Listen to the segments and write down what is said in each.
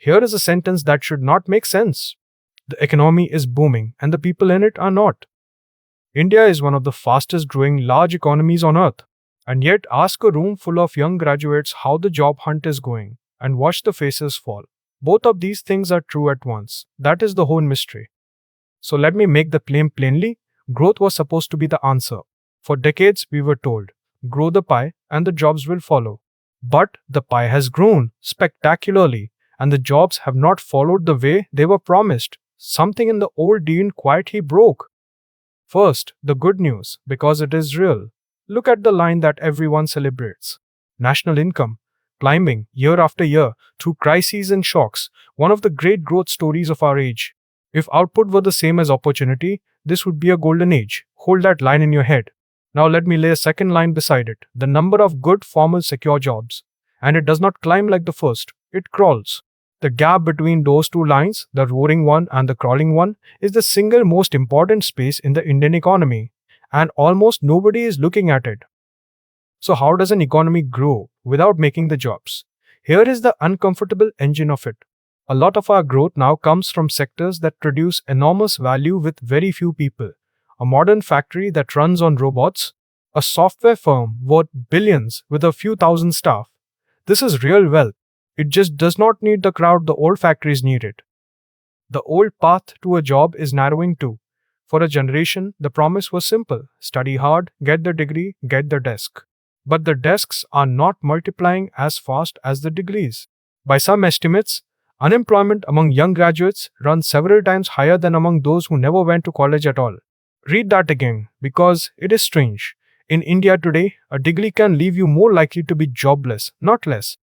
Here is a sentence that should not make sense. The economy is booming and the people in it are not. India is one of the fastest growing large economies on earth. And yet, ask a room full of young graduates how the job hunt is going and watch the faces fall. Both of these things are true at once. That is the whole mystery. So let me make the claim plainly. Growth was supposed to be the answer. For decades, we were told, grow the pie and the jobs will follow. But the pie has grown spectacularly and the jobs have not followed the way they were promised. Something in the old deal quietly broke. First, the good news, because it is real. Look at the line that everyone celebrates. National income, climbing year after year through crises and shocks, one of the great growth stories of our age. If output were the same as opportunity, this would be a golden age. Hold that line in your head. Now let me lay a second line beside it. The number of good, formal, secure jobs. And it does not climb like the first, it crawls. The gap between those two lines, the roaring one and the crawling one, is the single most important space in the Indian economy. And almost nobody is looking at it. So how does an economy grow without making the jobs? Here is the uncomfortable engine of it. A lot of our growth now comes from sectors that produce enormous value with very few people. A modern factory that runs on robots, a software firm worth billions with a few thousand staff. This is real wealth. It just does not need the crowd the old factories need it. The old path to a job is narrowing too. For a generation, the promise was simple. Study hard, get the degree, get the desk. But the desks are not multiplying as fast as the degrees. By some estimates, unemployment among young graduates runs several times higher than among those who never went to college at all. Read that again, because it is strange. In India today, a degree can leave you more likely to be jobless, not less.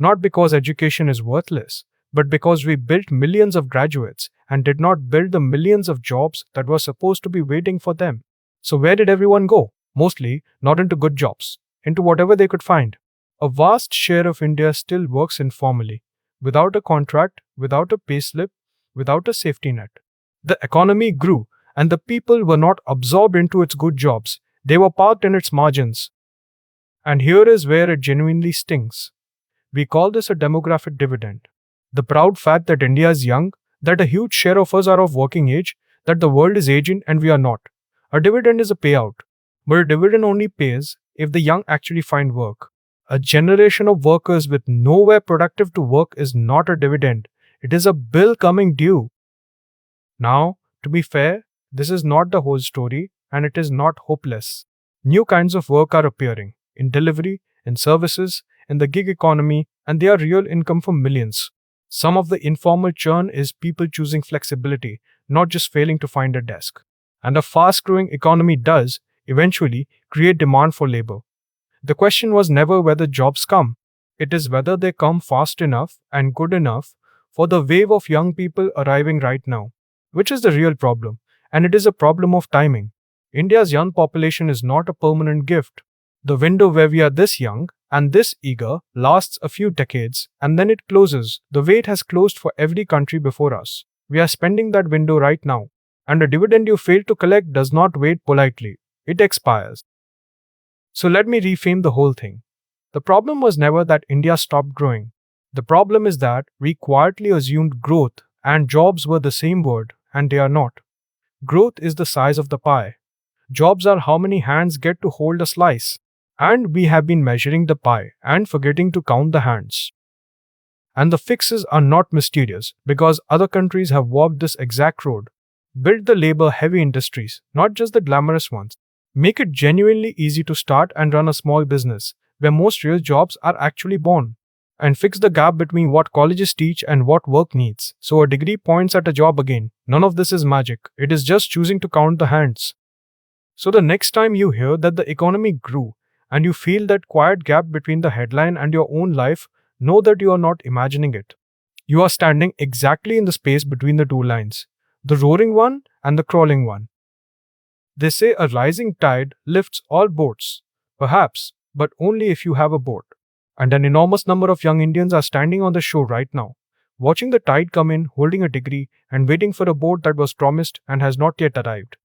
Not because education is worthless, but because we built millions of graduates and did not build the millions of jobs that were supposed to be waiting for them. So where did everyone go? Mostly not into good jobs, into whatever they could find. A vast share of India still works informally, without a contract, without a payslip, without a safety net. The economy grew, and the people were not absorbed into its good jobs. They were parked in its margins. And here is where it genuinely stings. We call this a demographic dividend. The proud fact that India is young, that a huge share of us are of working age, that the world is aging and we are not. A dividend is a payout, but a dividend only pays if the young actually find work. A generation of workers with nowhere productive to work is not a dividend. It is a bill coming due. Now, to be fair, this is not the whole story and it is not hopeless. New kinds of work are appearing in delivery, in services, in the gig economy, and they are real income for millions. Some of the informal churn is people choosing flexibility, not just failing to find a desk. And a fast-growing economy does, eventually, create demand for labor. The question was never whether jobs come. It is whether they come fast enough and good enough for the wave of young people arriving right now, which is the real problem. And it is a problem of timing. India's young population is not a permanent gift. The window where we are this young and this eager lasts a few decades and then it closes the way it has closed for every country before us. We are spending that window right now. And a dividend you fail to collect does not wait politely. It expires. So let me reframe the whole thing. The problem was never that India stopped growing. The problem is that we quietly assumed growth and jobs were the same word, and they are not. Growth is the size of the pie. Jobs are how many hands get to hold a slice. And we have been measuring the pie and forgetting to count the hands. And the fixes are not mysterious because other countries have walked this exact road. Build the labor-heavy industries, not just the glamorous ones. Make it genuinely easy to start and run a small business, where most real jobs are actually born. And fix the gap between what colleges teach and what work needs, so a degree points at a job again. None of this is magic. It is just choosing to count the hands. So the next time you hear that the economy grew, and you feel that quiet gap between the headline and your own life, know that you are not imagining it. You are standing exactly in the space between the two lines, the roaring one and the crawling one. They say a rising tide lifts all boats. Perhaps, but only if you have a boat. And an enormous number of young Indians are standing on the shore right now, watching the tide come in, holding a degree, and waiting for a boat that was promised and has not yet arrived.